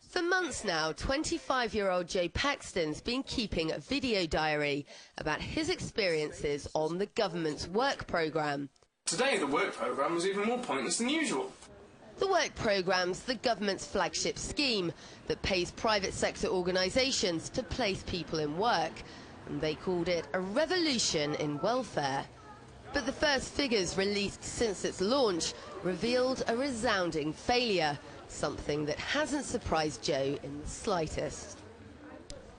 For months now, 25-year-old Joe Paxton's been keeping a video diary about his experiences on the government's work programme. Today the work programme was even more pointless than usual. The work programme's the government's flagship scheme that pays private sector organisations to place people in work, and they called it a revolution in welfare. But the first figures released since its launch revealed a resounding failure, something that hasn't surprised Joe in the slightest.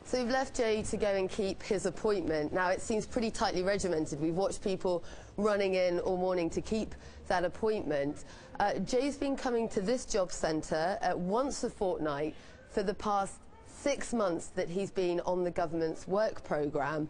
So we've left Joe to go and keep his appointment. Now it seems pretty tightly regimented. We've watched people running in all morning to keep that appointment. Joe's been coming to this job centre once a fortnight for the past 6 months that he's been on the government's work programme.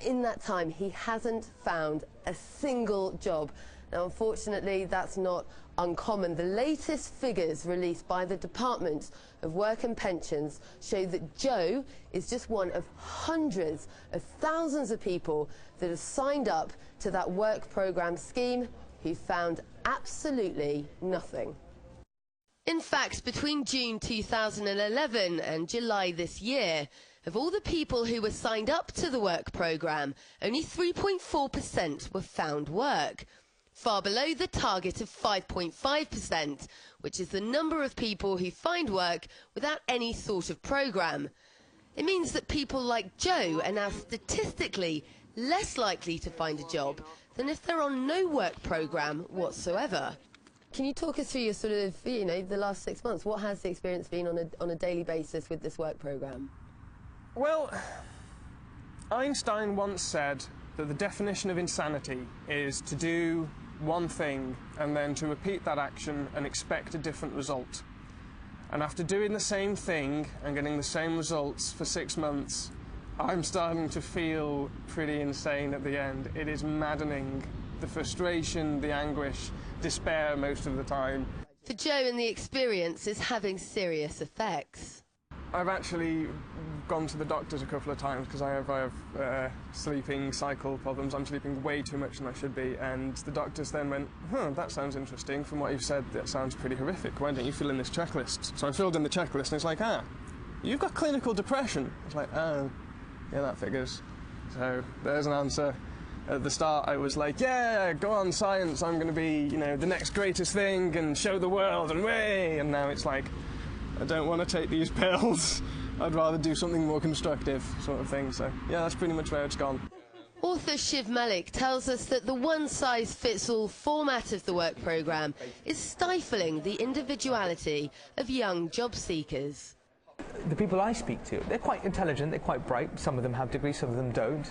In that time, he hasn't found a single job. Now, unfortunately, that's not uncommon. The latest figures released by the Department of Work and Pensions show that Joe is just one of hundreds of thousands of people that have signed up to that work programme scheme who found absolutely nothing. In fact, between June 2011 and July this year, of all the people who were signed up to the work programme, only 3.4% were found work, far below the target of 5.5%, which is the number of people who find work without any sort of programme. It means that people like Joe are now statistically less likely to find a job than if they're on no work programme whatsoever. Can you talk us through your sort of, you know, the last 6 months? What has the experience been on a daily basis with this work programme? Well, Einstein once said that the definition of insanity is to do one thing and then to repeat that action and expect a different result. And after doing the same thing and getting the same results for 6 months, I'm starting to feel pretty insane at the end. It is maddening. The frustration, the anguish, despair most of the time. For Joe, and the experience is having serious effects. I've actually gone to the doctors a couple of times because I have sleeping cycle problems. I'm sleeping way too much than I should be, and the doctors then went, that sounds interesting. From what you've said, that sounds pretty horrific. Why don't you fill in this checklist? So I filled in the checklist, and it's like, you've got clinical depression. It's like, oh, yeah, that figures. So there's an answer. At the start, I was like, yeah, go on, science, I'm going to be, you know, the next greatest thing and show the world and way. And now it's like, I don't want to take these pills. I'd rather do something more constructive, sort of thing. So, yeah, that's pretty much where it's gone. Author Shiv Malik tells us that the one-size-fits-all format of the work programme is stifling the individuality of young job seekers. The people I speak to, they're quite intelligent, they're quite bright. Some of them have degrees, some of them don't.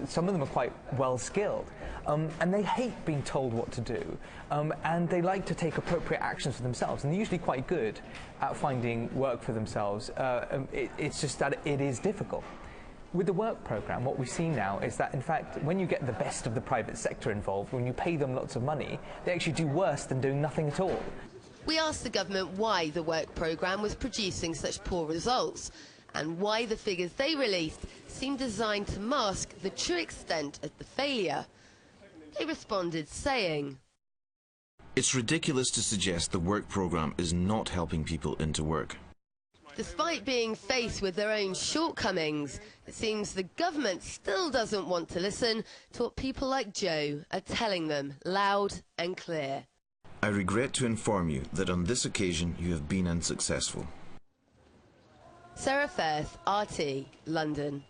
Some of them are quite well skilled, and they hate being told what to do, and they like to take appropriate actions for themselves, and they're usually quite good at finding work for themselves. It's just that it is difficult. With the work programme, what we see now is that, in fact, when you get the best of the private sector involved, when you pay them lots of money, they actually do worse than doing nothing at all. We asked the government why the work programme was producing such poor results and why the figures they released seemed designed to mask the true extent of the failure. They responded saying, "It's ridiculous to suggest the work programme is not helping people into work." Despite being faced with their own shortcomings, it seems the government still doesn't want to listen to what people like Joe are telling them loud and clear. "I regret to inform you that on this occasion you have been unsuccessful." Sarah Firth, RT, London.